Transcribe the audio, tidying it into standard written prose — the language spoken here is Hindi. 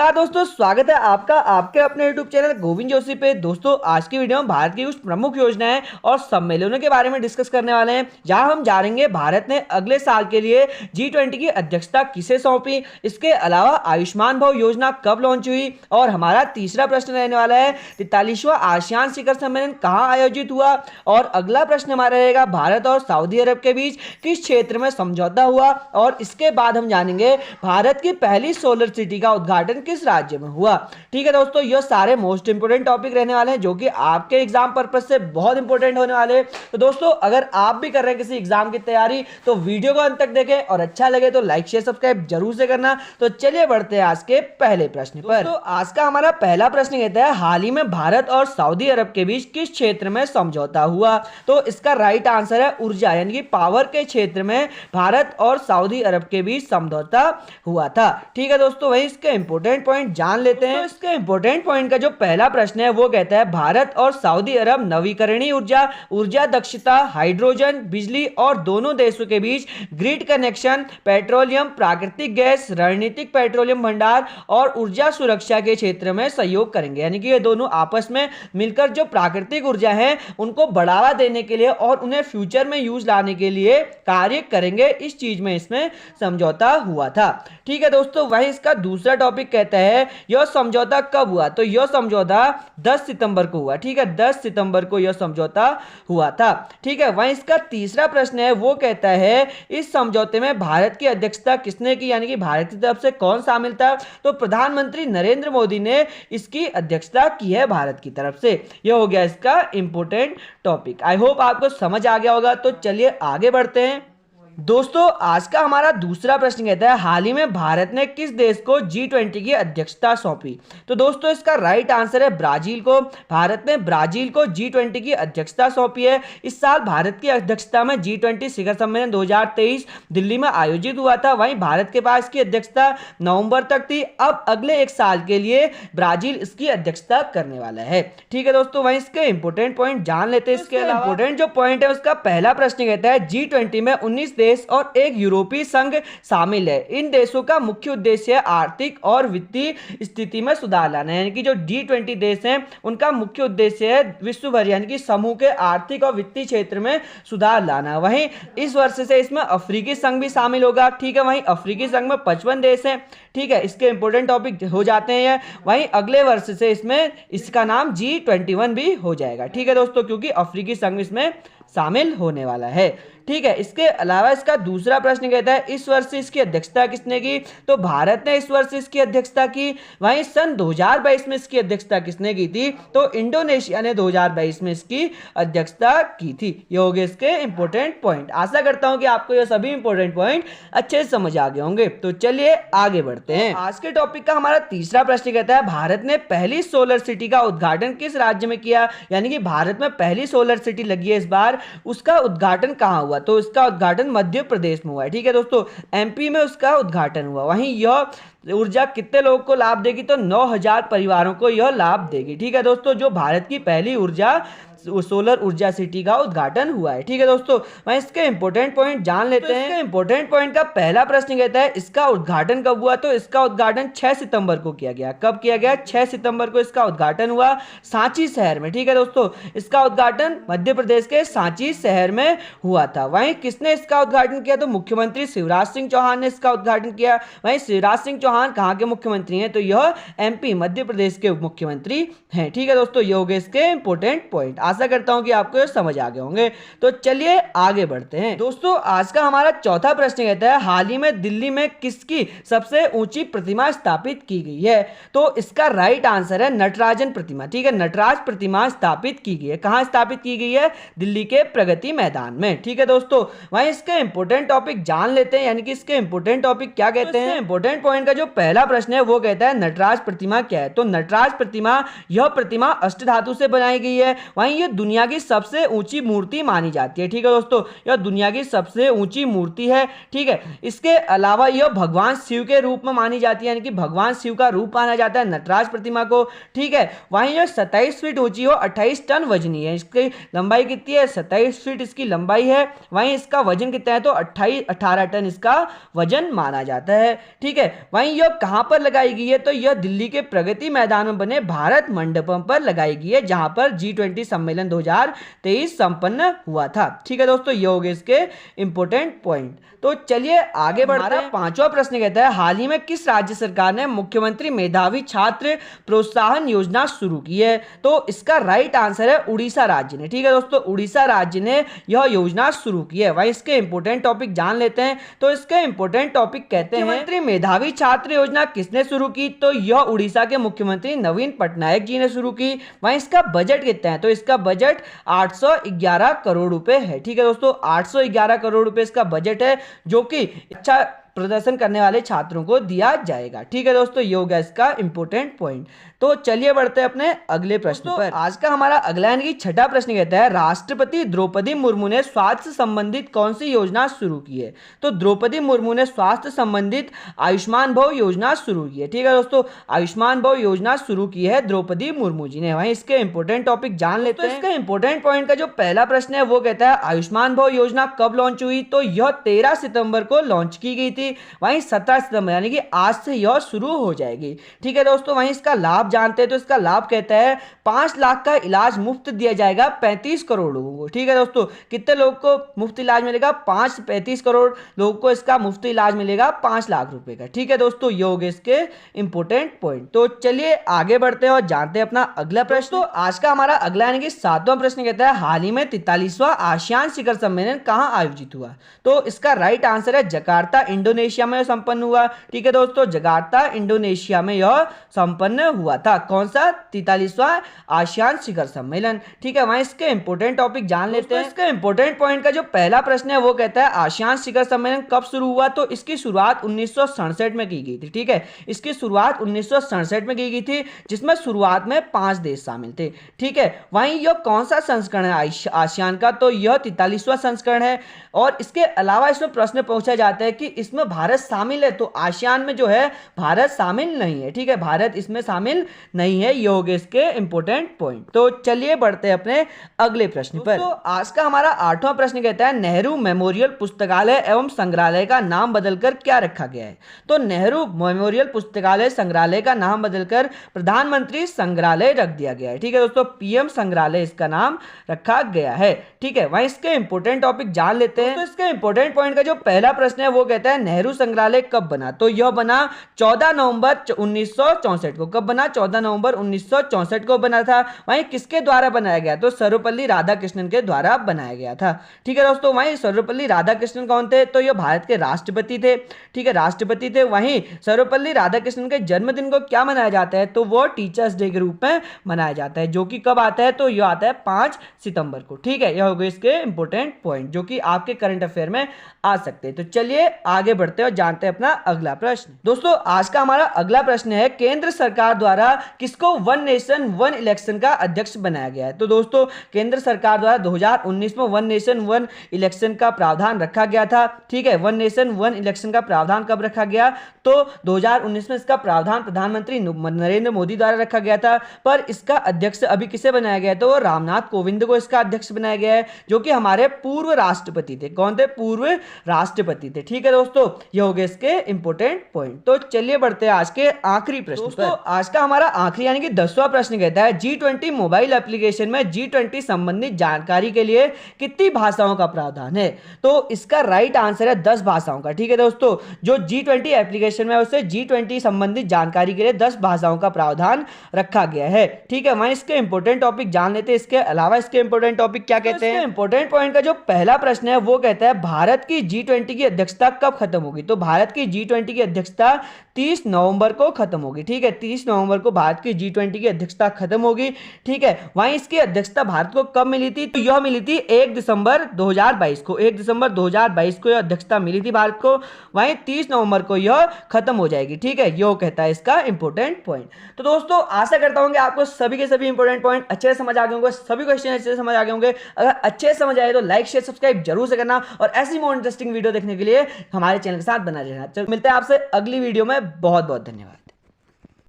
नमस्कार दोस्तों, स्वागत है आपका आपके अपने YouTube चैनल गोविंद जोशी पे। दोस्तों आज की वीडियो में भारत की कुछ प्रमुख योजनाएं और सम्मेलनों के बारे में डिस्कस करने वाले हैं, जहां हम जानेंगे भारत ने अगले साल के लिए G20 की अध्यक्षता किसे सौंपी। इसके अलावा आयुष्मान भव योजना कब लॉन्च हुई और हमारा तीसरा प्रश्न रहने वाला है 43वां आसियान शिखर सम्मेलन कहाँ आयोजित हुआ। और अगला प्रश्न हमारा रहेगा भारत और सऊदी अरब के बीच किस क्षेत्र में समझौता हुआ। और इसके बाद हम जानेंगे भारत की पहली सोलर सिटी का उद्घाटन किस राज्य में हुआ। ठीक है दोस्तों, ये सारे मोस्ट इंपोर्टेंट टॉपिक रहने वाले हैं जो कि आपके एग्जाम पर्पस से बहुत इंपोर्टेंट होने वाले हैं। तो दोस्तों अगर आप भी कर रहे हैं किसी एग्जाम की तैयारी तो वीडियो को अंत तक देखें और अच्छा लगे तो लाइक शेयर सब्सक्राइब जरूर से करना। तो चलिए बढ़ते हैं आज के पहले प्रश्न पर। तो आज का हमारा पहला प्रश्न कहता है हाल ही में भारत और सऊदी अरब के बीच किस क्षेत्र में समझौता हुआ। तो इसका राइट आंसर है ऊर्जा यानी कि पावर के क्षेत्र में भारत और सऊदी अरब के बीच समझौता हुआ था। ठीक है दोस्तों, वही इसके इंपोर्टेंट पॉइंट जान लेते हैं। तो इसके इंपोर्टेंट पॉइंट का जो पहला प्रश्न है वो कहता है भारत और सऊदी अरब नवीकरणीय ऊर्जा, ऊर्जा दक्षता, हाइड्रोजन, बिजली और दोनों देशों के बीच ग्रिड कनेक्शन, पेट्रोलियम, प्राकृतिक गैस, रणनीतिक पेट्रोलियम भंडार और ऊर्जा सुरक्षा के क्षेत्र में सहयोग करेंगे। यानी कि ये दोनों आपस में मिलकर जो प्राकृतिक ऊर्जा है उनको बढ़ावा देने के लिए और उन्हें फ्यूचर में यूज लाने के लिए कार्य करेंगे। इस चीज में इसमें समझौता हुआ था। ठीक है दोस्तों, वही इसका दूसरा टॉपिक कहता है यह समझौता कब हुआ। तो यह समझौता 10 सितंबर को हुआ। ठीक है, 10 सितंबर को यह समझौता हुआ था। ठीक है, वहीं इसका तीसरा प्रश्न है वो कहता है इस समझौते में भारत की अध्यक्षता किसने की, यानी कि भारत की तरफ से कौन शामिल था। तो प्रधानमंत्री नरेंद्र मोदी ने इसकी अध्यक्षता की है भारत की तरफ से। यह हो गया इसका इंपोर्टेंट टॉपिक। आई होप आपको समझ आ गया होगा। तो चलिए आगे बढ़ते हैं। दोस्तों आज का हमारा दूसरा प्रश्न कहता है हाल ही में भारत ने किस देश को G20 की अध्यक्षता सौंपी। तो दोस्तों इसका राइट आंसर है ब्राजील को। भारत ने ब्राजील को G20 की अध्यक्षता सौंपी है। इस साल भारत की अध्यक्षता में G20 शिखर सम्मेलन 2023 दिल्ली में आयोजित हुआ था। वहीं भारत के पास इसकी अध्यक्षता नवंबर तक थी। अब अगले एक साल के लिए ब्राजील इसकी अध्यक्षता करने वाला है। ठीक है दोस्तों, वहीं इसके इंपोर्टेंट पॉइंट जान लेते हैं। इसके इंपोर्टेंट जो पॉइंट है उसका पहला प्रश्न कहता है G20 में 19 देश और एक यूरोपीय संघ शामिल है। इन देशों का मुख्य उद्देश्य आर्थिक और वित्तीय स्थिति में सुधार लाना है। यानी कि जो G20 देश हैं उनका मुख्य उद्देश्य है विश्व भर यानी कि समूह के आर्थिक और वित्तीय क्षेत्र में सुधार लाना। वहीं इस वर्ष से इसमें अफ्रीकी संघ भी शामिल होगा। ठीक है, वहीं अफ्रीकी संघ में 55 देश हैं। ठीक है, इसके इंपोर्टेंट टॉपिक हो जाते हैं। वहीं अगले वर्ष से इसमें इसका नाम G21 भी हो जाएगा। ठीक है दोस्तों, क्योंकि अफ्रीकी संघ इसमें शामिल होने वाला है। ठीक है, इसके अलावा इसका दूसरा प्रश्न कहता है इस वर्ष इसकी अध्यक्षता किसने की। तो भारत ने इस वर्ष इसकी अध्यक्षता की। वहीं सन 2022 में इसकी अध्यक्षता किसने की थी। तो इंडोनेशिया ने 2022 में इसकी अध्यक्षता की थी। ये हो गए इसके इंपोर्टेंट पॉइंट। आशा करता हूं कि आपको ये सभी इंपोर्टेंट पॉइंट अच्छे से समझ आ गए होंगे। तो चलिए आगे बढ़ते हैं। आज के टॉपिक का हमारा तीसरा प्रश्न कहता है भारत ने पहली सोलर सिटी का उद्घाटन किस राज्य में किया। यानी कि भारत में पहली सोलर सिटी लगी है इस बार, उसका उद्घाटन कहां हुआ। तो इसका उद्घाटन मध्य प्रदेश में हुआ है। ठीक है दोस्तों, एमपी में उसका उद्घाटन हुआ। वहीं यह ऊर्जा कितने लोगों को लाभ देगी। तो 9000 परिवारों को यह लाभ देगी। ठीक है दोस्तों, जो भारत की पहली ऊर्जा सोलर ऊर्जा सिटी का उद्घाटन हुआ है। ठीक है दोस्तों, मैं इसके इंपोर्टेंट पॉइंट जान लेते हैं। इसके इंपोर्टेंट पॉइंट का पहला प्रश्न कहता है इसका उद्घाटन कब हुआ। तो इसका उद्घाटन 6 सितंबर को किया गया। कब किया गया। 6 सितंबर को इसका उद्घाटन हुआ सांची शहर में। ठीक है दोस्तों, इसका उद्घाटन मध्य प्रदेश के सांची शहर में हुआ था। वहीं किसने इसका उद्घाटन किया। तो मुख्यमंत्री शिवराज सिंह चौहान ने इसका उद्घाटन किया। वहीं शिवराज सिंह चौहान कहां के मुख्यमंत्री हैं। तो यह एमपी मध्य प्रदेश के मुख्यमंत्री हैं। ठीक है दोस्तों, ये हो गए इसके इंपोर्टेंट पॉइंट। आशा करता हूं कि आपको ये समझ आ गए होंगे। तो चलिए आगे बढ़ते हैं। दोस्तों आज का हमारा चौथा प्रश्न कहता है हाल ही में दिल्ली में किसकी सबसे ऊंची प्रतिमा स्थापित की गई है। तो इसका राइट आंसर है नटराजन प्रतिमा। ठीक है, नटराज प्रतिमा स्थापित की गई है। कहां स्थापित की गई है। दिल्ली के प्रगति मैदान में। ठीक है दोस्तों, वहीं इसके इंपोर्टेंट टॉपिक जान लेते हैं। यानी कि इसके इंपोर्टेंट टॉपिक क्या कहते हैं। इंपोर्टेंट पॉइंट का जो पहला प्रश्न है वो कहता है नटराज प्रतिमा क्या है। तो नटराज प्रतिमा, यह प्रतिमा अष्टधातु से बनाई गई है। वहीं यह दुनिया की सबसे ऊंची मूर्ति मानी जाती है। ठीक है दोस्तों, यह दुनिया की सबसे ऊंची मूर्ति है। ठीक है, इसके अलावा यह भगवान शिव के रूप में मानी जाती है। यानी कि भगवान शिव का रूप माना जाता है नटराज प्रतिमा को। ठीक है, वहीं यह 27 फीट ऊंची हो 28 टन वजनी है। इसकी लंबाई कितनी है 27 फीट इसकी लंबाई है। वहीं इसका वजन कितना है तो 18 टन इसका वजन माना जाता है। ठीक है, वहीं यह कहां पर लगाई गई है तो यह दिल्ली के प्रगति मैदान में बने भारत मंडपम पर लगाई गई है, जहां पर G20 सम्मेलन 2023 संपन्न हुआ था। ठीक है दोस्तों, ये हो गए इसके इंपोर्टेंट पॉइंट। तो चलिए आगे बढ़ते हैं। पांचवा प्रश्न कहता है, हाल ही में किस राज्य सरकार ने मुख्यमंत्री मेधावी छात्र प्रोत्साहन योजना शुरू की है? तो इसका राइट आंसर है उड़ीसा राज्य ने। ठीक है दोस्तों, उड़ीसा राज्य ने यह योजना शुरू की है। वहीं इसके इंपोर्टेंट टॉपिक जान लेते हैं। तो इसके इंपोर्टेंट टॉपिक कहते हैं, मुख्यमंत्री मेधावी छात्र योजना किसने शुरू की? तो यह उड़ीसा के मुख्यमंत्री नवीन पटनायक जी ने शुरू की। वहीं इसका बजट कितना है? तो इसका बजट 811 करोड़ रुपए है। ठीक है दोस्तों, 811 करोड़ रुपए इसका बजट है, जो कि अच्छा प्रदर्शन करने वाले छात्रों को दिया जाएगा। ठीक है दोस्तों, ये हो गया इसका इंपोर्टेंट पॉइंट। तो चलिए बढ़ते हैं अपने अगले प्रश्न पर। आज का हमारा अगला यानी कि छठा प्रश्न कहता है, राष्ट्रपति द्रौपदी मुर्मू ने स्वास्थ्य संबंधित कौन सी योजना शुरू की है? तो द्रौपदी मुर्मू ने स्वास्थ्य संबंधित आयुष्मान भव योजना शुरू की है। ठीक है दोस्तों, आयुष्मान भव योजना शुरू की है द्रौपदी मुर्मू जी ने। वहीं इसके इंपोर्टेंट टॉपिक जान लेते हैं। इसका इंपोर्टेंट पॉइंट का जो पहला प्रश्न है वो कहता है, आयुष्मान भव योजना कब लॉन्च हुई? तो यह 13 सितंबर को लॉन्च की गई थी। वहीं 17 सितंबर यानी कि आज से यह शुरू हो जाएगी। ठीक है दोस्तों, वहीं इसका लाभ जानते हैं। तो इसका लाभ कहता है 5 लाख का इलाज मुफ्त दिया जाएगा 35 करोड़ लोगों को। ठीक है दोस्तों, कितने लोग को मुफ्त इलाज मिलेगा? 35 करोड़ लोगों को इसका मुफ्त इलाज मिलेगा 5 लाख रुपए का। ठीक है दोस्तों, ये हो गए इसके इंपोर्टेंट पॉइंट। तो चलिए आगे बढ़ते हैं और जानते हैं अपना अगला प्रश्न। तो आज का हमारा अगला यानी कि 7वां प्रश्न कहता है, हाल ही में 43वां आसियान शिखर सम्मेलन कहां आयोजित हुआ? तो इसका राइट आंसर है जकार्ता इंडोनेशिया में संपन्न हुआ। ठीक है दोस्तों, जकार्ता इंडोनेशिया में यह संपन्न हुआ था। कौन सा? 43वां आसियान शिखर सम्मेलन। ठीक है, वहां इसके इंपोर्टेंट टॉपिक जान लेते हैं। इसके इंपोर्टेंट पॉइंट का जो पहला प्रश्न है वो कहता है, आसियान शिखर सम्मेलन कब शुरू हुआ? तो इसकी शुरुआत 1967 में की गई थी। ठीक है, इसकी शुरुआत 1967 में की गई थी, जिसमें शुरुआत में 5 देश शामिल थे। ठीक है, वहीं यह कौन सा संस्करण है आसियान का? तो यह 43वां संस्करण है। और इसके अलावा इसमें प्रश्न पूछा जाता है कि इसमें भारत शामिल है? तो आसियान में जो है भारत शामिल नहीं है। ठीक है, भारत इसमें शामिल नहीं है। ये हो गए इसके इंपोर्टेंट पॉइंट। तो चलिए बढ़ते हैं अपने अगले प्रश्न पर। तो आज का हमारा 8वां प्रश्न कहता है, नेहरू मेमोरियल पुस्तकालय एवं संग्रहालय का नाम बदलकर क्या रखा गया है? तो नेहरू मेमोरियल पुस्तकालय संग्रहालय का नाम बदलकर प्रधानमंत्री संग्रहालय रख दिया गया है। ठीक है दोस्तों, पीएम संग्रहालय इसका नाम रखा गया है। ठीक है, वहीं इसके इंपोर्टेंट टॉपिक जान लेते हैं। तो इसके इंपोर्टेंट पॉइंट का जो पहला प्रश्न है वो कहता है, नेहरू संग्रहालय कब बना? तो यह बना 14 नवंबर 1964 को। कब बना? 14 नवंबर 1964 को बना था। वहीं किसके द्वारा बनाया गया? तो सर्वपल्ली राधाकृष्णन के द्वारा बनाया गया था। ठीक है दोस्तों, वहीं सर्वपल्ली राधाकृष्णन कौन थे? तो यह भारत के राष्ट्रपति थे। ठीक है, राष्ट्रपति थे। वहीं सर्वपल्ली राधाकृष्णन के जन्मदिन को क्या मनाया जाता है? तो वो टीचर्स डे के रूप में मनाया जाता है, जो कि कब आता है? तो यह आता है 5 सितंबर को। ठीक है, यह हो गए इसके इंपोर्टेंट पॉइंट, जो कि आपके करंट अफेयर में आ सकते हैं। तो चलिए आगे बढ़ते हैं और जानते हैं अपना अगला प्रश्न। दोस्तों, आज का हमारा अगला प्रश्न है, केंद्र सरकार द्वारा किसको वन नेशन वन इलेक्शन का अध्यक्ष बनाया गया है? तो दोस्तों, केंद्र सरकार द्वारा 2019 में वन नेशन वन इलेक्शन का प्रावधान रखा गया था। ठीक है, वन नेशन वन इलेक्शन का प्रावधान कब रखा गया? तो 2019 में इसका प्रावधान प्रधानमंत्री नरेंद्र मोदी द्वारा रखा गया था। पर इसका अध्यक्ष अभी किसे बनाया गया? तो रामनाथ कोविंद को इसका अध्यक्ष बनाया गया है, जो कि हमारे पूर्व राष्ट्रपति थे। कौन थे? पूर्व राष्ट्रपति थे। ठीक है दोस्तों, ये हो गए इसके इंपोर्टेंट पॉइंट। तो चलिए बढ़ते हैं आज के आखिरी प्रश्न पर। आज का हमारा आखिरी यानी कि 10वां प्रश्न कहता है, G20 मोबाइल एप्लीकेशन में G20 संबंधित जानकारी के लिए कितनी भाषाओं का प्रावधान है? तो इसका राइट आंसर है 10 भाषाओं का। ठीक है दोस्तों, जो G20 एप्लीकेशन में उसे G20 संबंधित जानकारी के लिए 10 भाषाओं का प्रावधान रखा गया है। ठीक है, वहीं इसके इंपोर्टेंट टॉपिक जान लेते हैं। इसके अलावा इसके इंपोर्टेंट टॉपिक क्या कहते हैं? इंपोर्टेंट पॉइंट का जो पहला प्रश्न है वो कहता है, भारत की G20 की अध्यक्षता कब खत्म होगी? तो भारत की G20 की अध्यक्षता 30 नवंबर को खत्म होगी। ठीक है, 30 नवंबर को भारत की G20 की अध्यक्षता खत्म होगी। ठीक है, वहीं इसकी अध्यक्षता भारत को कब मिली थी? तो यह मिली थी 1 दिसंबर 2022 को। 1 दिसंबर 2022 को यह अध्यक्षता मिली थी भारत को। वहीं 30 नवंबर को यह खत्म हो जाएगी। ठीक है, यह कहता है इसका इंपोर्टेंट पॉइंट। तो दोस्तों, आशा करता हूं कि आपको सभी के सभी इंपोर्टेंट पॉइंट अच्छे से समझ आ गए होंगे, सभी क्वेश्चन अच्छे से समझ आ गए होंगे। अगर अच्छे से समझ आए तो लाइक शेयर सब्सक्राइब जरूर से करना, और ऐसी मोर इंटरेस्टिंग वीडियो देखने के लिए हमारे चैनल के साथ बना रहना। चलो मिलते हैं आपसे अगली वीडियो में। बहुत बहुत धन्यवाद।